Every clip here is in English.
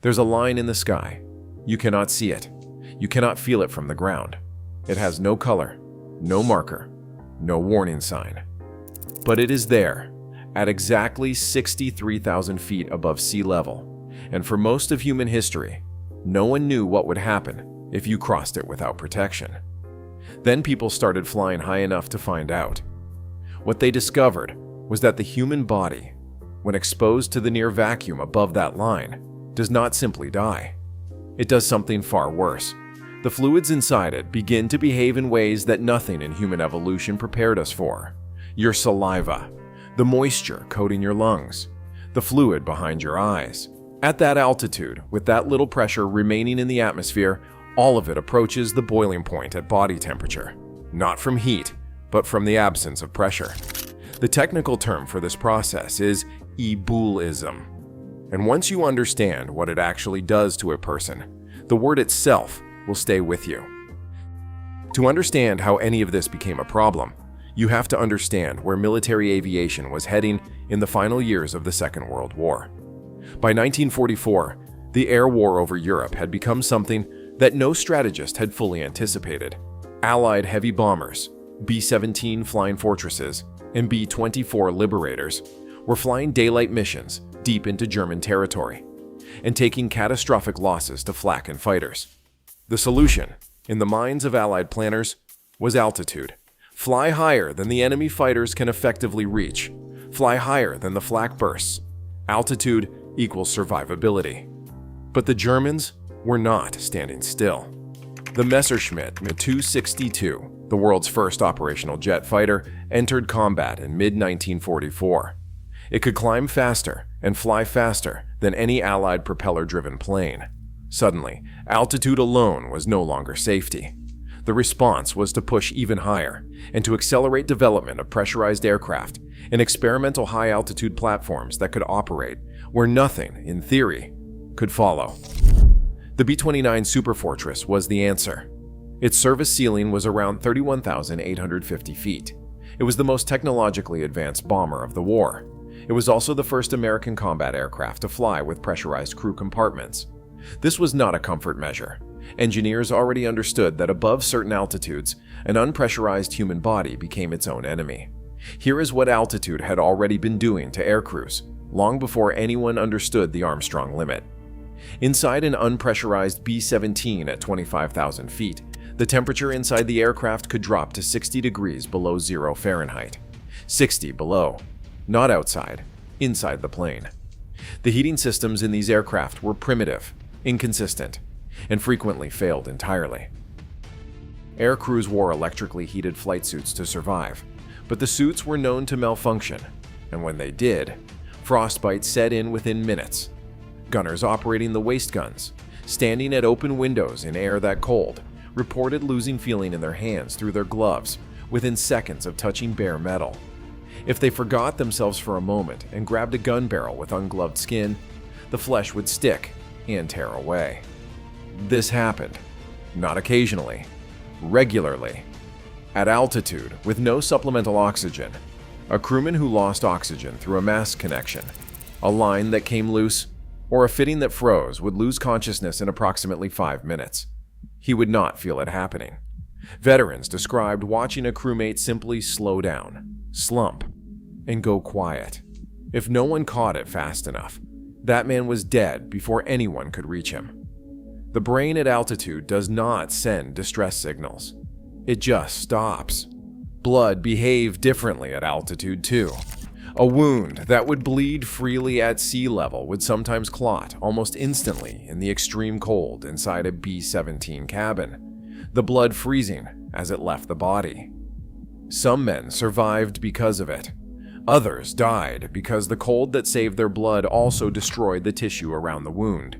There's a line in the sky. You cannot see it. You cannot feel it from the ground. It has no color, no marker, no warning sign. But it is there, at exactly 63,000 feet above sea level, and for most of human history, no one knew what would happen if you crossed it without protection. Then people started flying high enough to find out. What they discovered was that the human body, when exposed to the near vacuum above that line, does not simply die. It does something far worse. The fluids inside it begin to behave in ways that nothing in human evolution prepared us for. Your saliva, the moisture coating your lungs, the fluid behind your eyes. At that altitude, with that little pressure remaining in the atmosphere, all of it approaches the boiling point at body temperature. Not from heat, but from the absence of pressure. The technical term for this process is ebullism. And once you understand what it actually does to a person, the word itself will stay with you. To understand how any of this became a problem, you have to understand where military aviation was heading in the final years of the Second World War. By 1944, the air war over Europe had become something that no strategist had fully anticipated. Allied heavy bombers, B-17 Flying Fortresses, and B-24 Liberators were flying daylight missions deep into German territory and taking catastrophic losses to flak and fighters. The solution, in the minds of Allied planners, was altitude. Fly higher than the enemy fighters can effectively reach. Fly higher than the flak bursts. Altitude equals survivability. But the Germans were not standing still. The Messerschmitt Mi-262, the world's first operational jet fighter, entered combat in mid-1944. It could climb faster and fly faster than any Allied propeller-driven plane. Suddenly, altitude alone was no longer safety. The response was to push even higher and to accelerate development of pressurized aircraft and experimental high-altitude platforms that could operate where nothing, in theory, could follow. The B-29 Superfortress was the answer. Its service ceiling was around 31,850 feet. It was the most technologically advanced bomber of the war. It was also the first American combat aircraft to fly with pressurized crew compartments. This was not a comfort measure. Engineers already understood that above certain altitudes, an unpressurized human body became its own enemy. Here is what altitude had already been doing to aircrews, long before anyone understood the Armstrong limit. Inside an unpressurized B-17 at 25,000 feet, the temperature inside the aircraft could drop to 60 degrees below 0 Fahrenheit. 60 below. Not outside, inside the plane. The heating systems in these aircraft were primitive, inconsistent, and frequently failed entirely. Air crews wore electrically heated flight suits to survive, but the suits were known to malfunction, and when they did, frostbite set in within minutes. Gunners operating the waist guns, standing at open windows in air that cold, reported losing feeling in their hands through their gloves within seconds of touching bare metal. If they forgot themselves for a moment and grabbed a gun barrel with ungloved skin, the flesh would stick and tear away. This happened, not occasionally, regularly. At altitude, with no supplemental oxygen, a crewman who lost oxygen through a mask connection, a line that came loose, or a fitting that froze would lose consciousness in approximately 5 minutes. He would not feel it happening. Veterans described watching a crewmate simply slow down, slump, and go quiet. If no one caught it fast enough, that man was dead before anyone could reach him. The brain at altitude does not send distress signals. It just stops. Blood behaves differently at altitude too. A wound that would bleed freely at sea level would sometimes clot almost instantly in the extreme cold inside a B-17 cabin, the blood freezing as it left the body. Some men survived because of it. Others died because the cold that saved their blood also destroyed the tissue around the wound.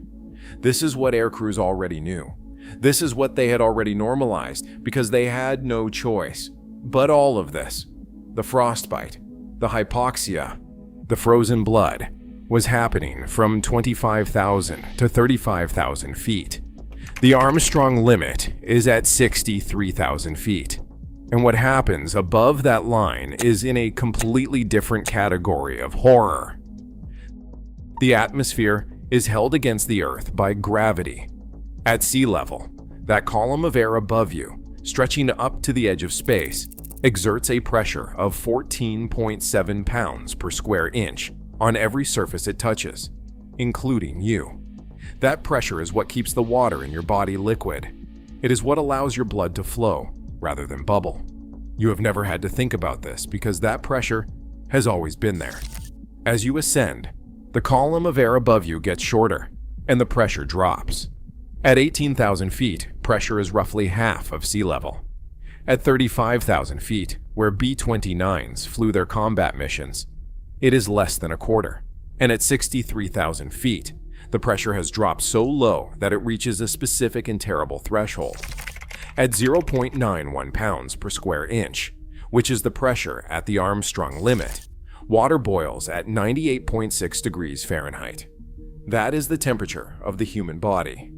This is what air crews already knew. This is what they had already normalized because they had no choice. But all of this, the frostbite, the hypoxia, the frozen blood, was happening from 25,000 to 35,000 feet. The Armstrong limit is at 63,000 feet. And what happens above that line is in a completely different category of horror. The atmosphere is held against the Earth by gravity. At sea level, that column of air above you, stretching up to the edge of space, exerts a pressure of 14.7 pounds per square inch on every surface it touches, including you. That pressure is what keeps the water in your body liquid. It is what allows your blood to flow rather than bubble. You have never had to think about this because that pressure has always been there. As you ascend, the column of air above you gets shorter and the pressure drops. At 18,000 feet, pressure is roughly half of sea level. At 35,000 feet, where B-29s flew their combat missions, it is less than a quarter. And at 63,000 feet, the pressure has dropped so low that it reaches a specific and terrible threshold. At 0.91 pounds per square inch, which is the pressure at the Armstrong limit, water boils at 98.6 degrees Fahrenheit. That is the temperature of the human body.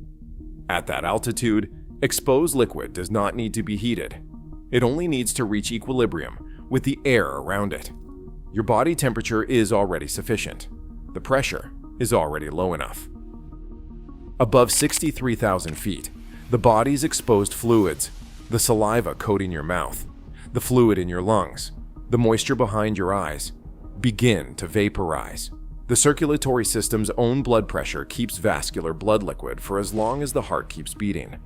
At that altitude, exposed liquid does not need to be heated. It only needs to reach equilibrium with the air around it. Your body temperature is already sufficient. The pressure is already low enough. Above 63,000 feet, the body's exposed fluids, the saliva coating your mouth, the fluid in your lungs, the moisture behind your eyes, begin to vaporize. The circulatory system's own blood pressure keeps vascular blood liquid for as long as the heart keeps beating.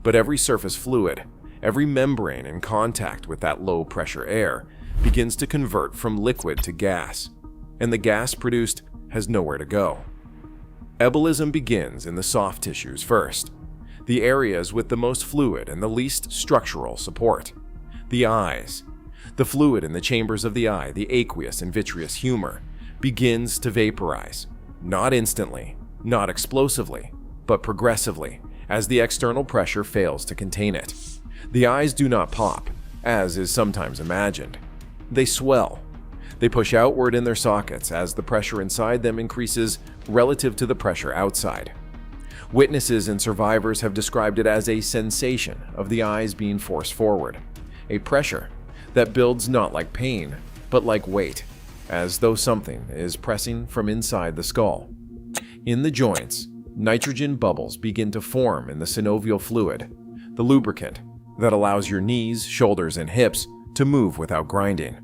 But every surface fluid, every membrane in contact with that low-pressure air begins to convert from liquid to gas, and the gas produced has nowhere to go. Embolism begins in the soft tissues first, the areas with the most fluid and the least structural support. The eyes. The fluid in the chambers of the eye, the aqueous and vitreous humor, begins to vaporize, not instantly, not explosively, but progressively, as the external pressure fails to contain it. The eyes do not pop, as is sometimes imagined. They swell. They push outward in their sockets as the pressure inside them increases relative to the pressure outside. Witnesses and survivors have described it as a sensation of the eyes being forced forward, a pressure that builds not like pain, but like weight, as though something is pressing from inside the skull. In the joints, nitrogen bubbles begin to form in the synovial fluid, the lubricant that allows your knees, shoulders, and hips to move without grinding.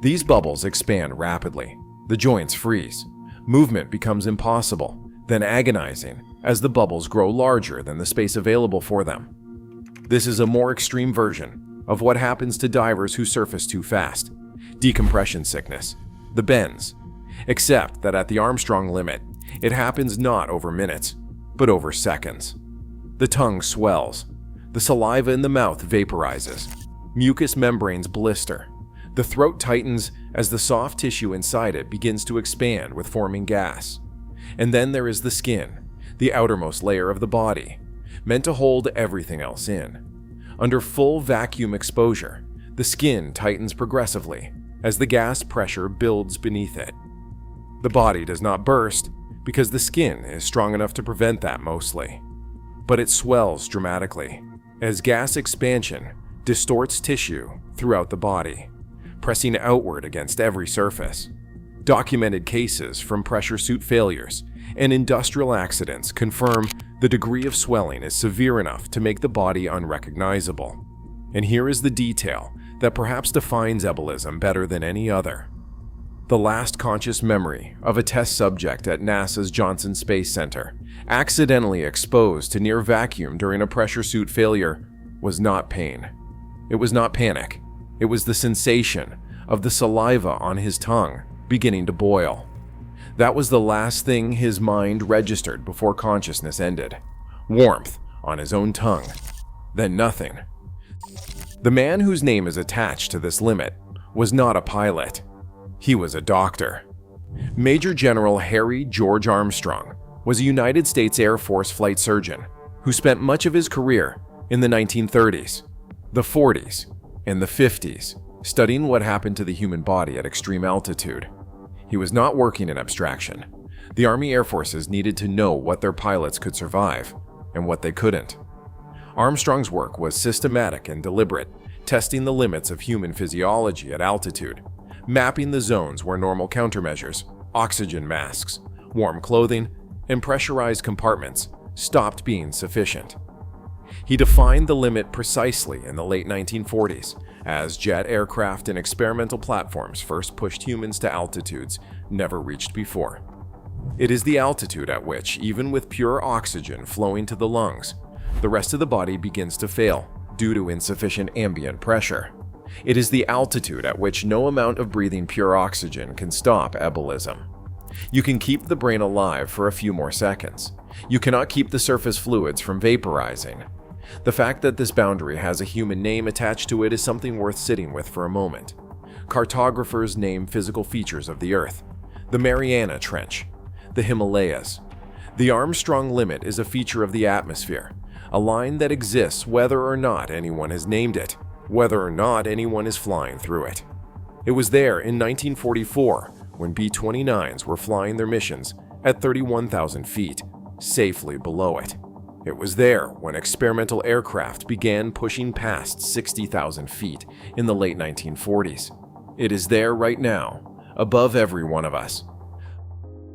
These bubbles expand rapidly. The joints freeze. Movement becomes impossible, then agonizing as the bubbles grow larger than the space available for them. This is a more extreme version of what happens to divers who surface too fast. Decompression sickness. The bends. Except that at the Armstrong limit, it happens not over minutes, but over seconds. The tongue swells. The saliva in the mouth vaporizes. Mucous membranes blister. The throat tightens as the soft tissue inside it begins to expand with forming gas. And then there is the skin, the outermost layer of the body, meant to hold everything else in. Under full vacuum exposure, the skin tightens progressively as the gas pressure builds beneath it. The body does not burst because the skin is strong enough to prevent that mostly. But it swells dramatically as gas expansion distorts tissue throughout the body, pressing outward against every surface. Documented cases from pressure suit failures and industrial accidents confirm the degree of swelling is severe enough to make the body unrecognizable. And here is the detail that perhaps defines embolism better than any other. The last conscious memory of a test subject at NASA's Johnson Space Center, accidentally exposed to near vacuum during a pressure suit failure, was not pain. It was not panic. It was the sensation of the saliva on his tongue beginning to boil. That was the last thing his mind registered before consciousness ended. Warmth on his own tongue. Then nothing. The man whose name is attached to this limit was not a pilot. He was a doctor. Major General Harry George Armstrong was a United States Air Force flight surgeon who spent much of his career in the 1930s, the 40s, and the 50s studying what happened to the human body at extreme altitude. He was not working in abstraction. The Army Air Forces needed to know what their pilots could survive and what they couldn't. Armstrong's work was systematic and deliberate, testing the limits of human physiology at altitude, mapping the zones where normal countermeasures, oxygen masks, warm clothing, and pressurized compartments stopped being sufficient. He defined the limit precisely in the late 1940s as jet aircraft and experimental platforms first pushed humans to altitudes never reached before. It is the altitude at which, even with pure oxygen flowing to the lungs, the rest of the body begins to fail due to insufficient ambient pressure. It is the altitude at which no amount of breathing pure oxygen can stop embolism. You can keep the brain alive for a few more seconds. You cannot keep the surface fluids from vaporizing. The fact that this boundary has a human name attached to it is something worth sitting with for a moment. Cartographers name physical features of the Earth: the Mariana Trench, the Himalayas. The Armstrong limit is a feature of the atmosphere, a line that exists whether or not anyone has named it, whether or not anyone is flying through it. It was there in 1944 when B-29s were flying their missions at 31,000 feet, safely below it. It was there when experimental aircraft began pushing past 60,000 feet in the late 1940s. It is there right now, above every one of us.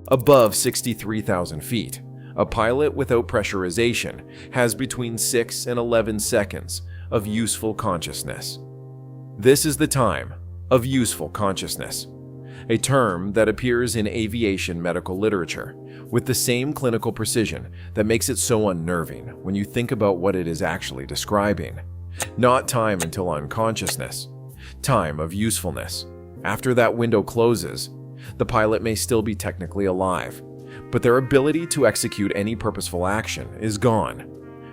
Above 63,000 feet, a pilot without pressurization has between 6 and 11 seconds of useful consciousness. This is the time of useful consciousness, a term that appears in aviation medical literature with the same clinical precision that makes it so unnerving when you think about what it is actually describing. Not time until unconsciousness, time of usefulness. After that window closes, the pilot may still be technically alive, but their ability to execute any purposeful action is gone.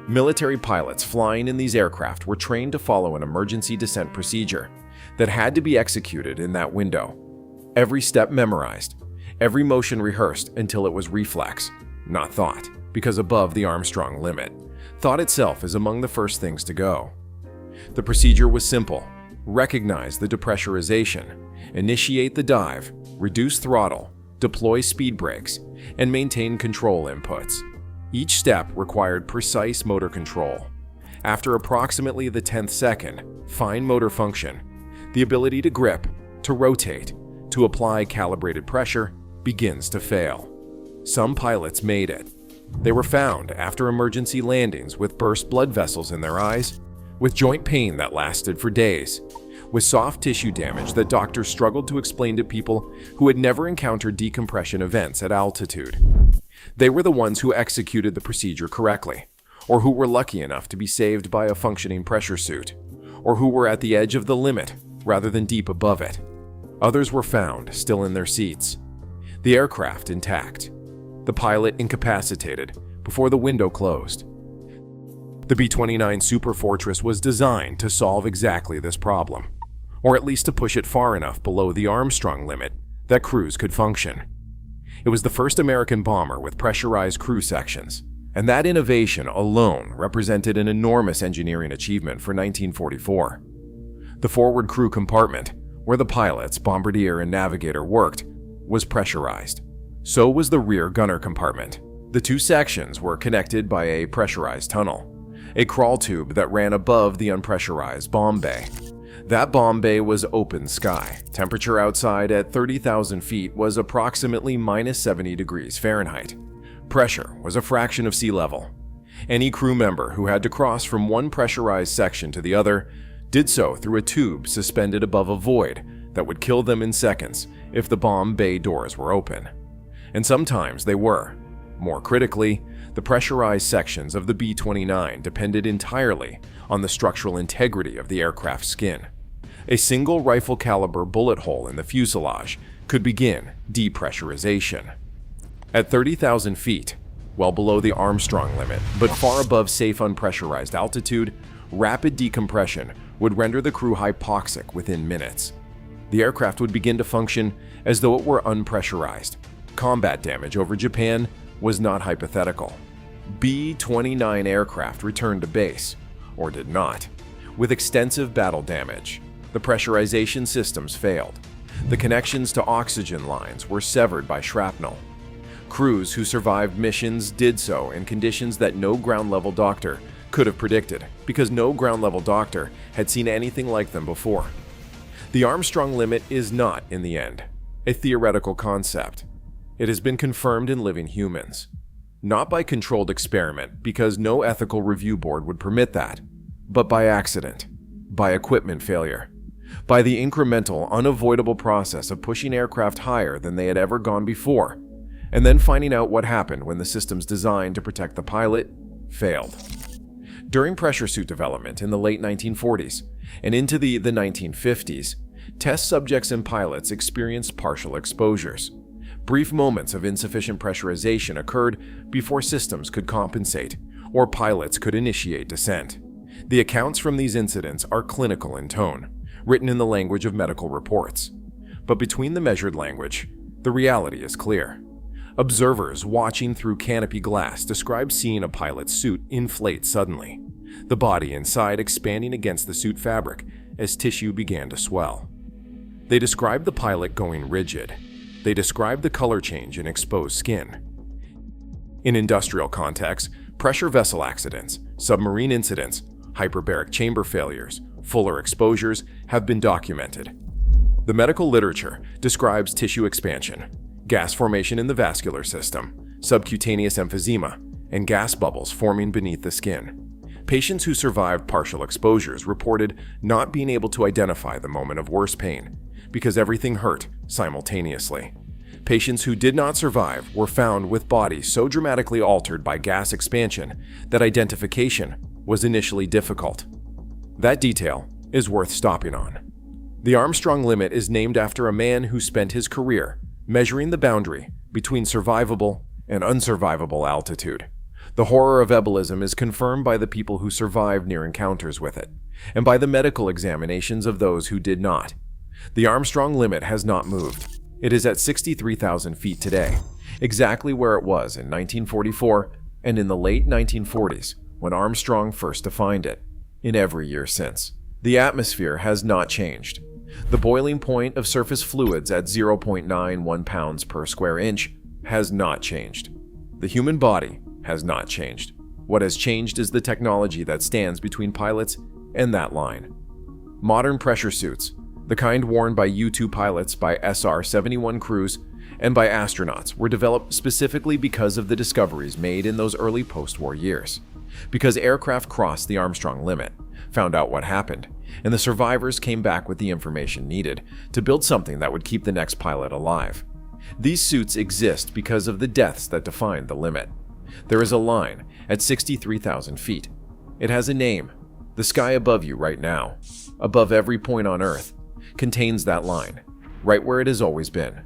Military pilots flying in these aircraft were trained to follow an emergency descent procedure that had to be executed in that window. Every step memorized, every motion rehearsed until it was reflex, not thought, because above the Armstrong limit, thought itself is among the first things to go. The procedure was simple: recognize the depressurization, initiate the dive, reduce throttle, deploy speed brakes, and maintain control inputs. Each step required precise motor control. After approximately the 10th second, fine motor function, the ability to grip, to rotate, to apply calibrated pressure begins to fail. Some pilots made it. They were found after emergency landings with burst blood vessels in their eyes, with joint pain that lasted for days, with soft tissue damage that doctors struggled to explain to people who had never encountered decompression events at altitude. They were the ones who executed the procedure correctly, or who were lucky enough to be saved by a functioning pressure suit, or who were at the edge of the limit rather than deep above it. Others were found still in their seats, the aircraft intact, the pilot incapacitated before the window closed. The B-29 Superfortress was designed to solve exactly this problem, or at least to push it far enough below the Armstrong limit that crews could function. It was the first American bomber with pressurized crew sections, and that innovation alone represented an enormous engineering achievement for 1944. The forward crew compartment, where the pilots, bombardier, and navigator worked, was pressurized. So was the rear gunner compartment. The two sections were connected by a pressurized tunnel, a crawl tube that ran above the unpressurized bomb bay. That bomb bay was open sky. Temperature outside at 30,000 feet was approximately minus 70 degrees Fahrenheit. Pressure was a fraction of sea level. Any crew member who had to cross from one pressurized section to the other did so through a tube suspended above a void that would kill them in seconds if the bomb bay doors were open. And sometimes they were. More critically, the pressurized sections of the B-29 depended entirely on the structural integrity of the aircraft's skin. A single rifle caliber bullet hole in the fuselage could begin depressurization. At 30,000 feet, well below the Armstrong limit, but far above safe unpressurized altitude, rapid decompression would render the crew hypoxic within minutes. The aircraft would begin to function as though it were unpressurized. Combat damage over Japan was not hypothetical. B-29 aircraft returned to base, or did not, with extensive battle damage. The pressurization systems failed. The connections to oxygen lines were severed by shrapnel. Crews who survived missions did so in conditions that no ground-level doctor could have predicted, because no ground-level doctor had seen anything like them before. The Armstrong limit is not, in the end, a theoretical concept. It has been confirmed in living humans. Not by controlled experiment, because no ethical review board would permit that, but by accident, by equipment failure, by the incremental, unavoidable process of pushing aircraft higher than they had ever gone before, and then finding out what happened when the systems designed to protect the pilot failed. During pressure suit development in the late 1940s and into the 1950s, test subjects and pilots experienced partial exposures. Brief moments of insufficient pressurization occurred before systems could compensate or pilots could initiate descent. The accounts from these incidents are clinical in tone, written in the language of medical reports. But between the measured language, the reality is clear. Observers watching through canopy glass describe seeing a pilot's suit inflate suddenly, the body inside expanding against the suit fabric as tissue began to swell. They described the pilot going rigid. They described the color change in exposed skin. In industrial contexts, pressure vessel accidents, submarine incidents, hyperbaric chamber failures, fuller exposures have been documented. The medical literature describes tissue expansion, gas formation in the vascular system, subcutaneous emphysema, and gas bubbles forming beneath the skin. Patients who survived partial exposures reported not being able to identify the moment of worst pain because everything hurt simultaneously. Patients who did not survive were found with bodies so dramatically altered by gas expansion that identification was initially difficult. That detail is worth stopping on. The Armstrong limit is named after a man who spent his career measuring the boundary between survivable and unsurvivable altitude. The horror of embolism is confirmed by the people who survived near encounters with it, and by the medical examinations of those who did not. The Armstrong limit has not moved. It is at 63,000 feet today, exactly where it was in 1944 and in the late 1940s when Armstrong first defined it. In every year since, the atmosphere has not changed. The boiling point of surface fluids at 0.91 pounds per square inch has not changed. The human body has not changed. What has changed is the technology that stands between pilots and that line. Modern pressure suits, the kind worn by U-2 pilots, by SR-71 crews, and by astronauts, were developed specifically because of the discoveries made in those early post-war years. Because aircraft crossed the Armstrong limit, found out what happened, and the survivors came back with the information needed to build something that would keep the next pilot alive. These suits exist because of the deaths that defined the limit. There is a line at 63,000 feet. It has a name. The sky above you right now, above every point on Earth, contains that line, right where it has always been.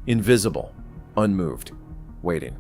Invisible, unmoved, waiting.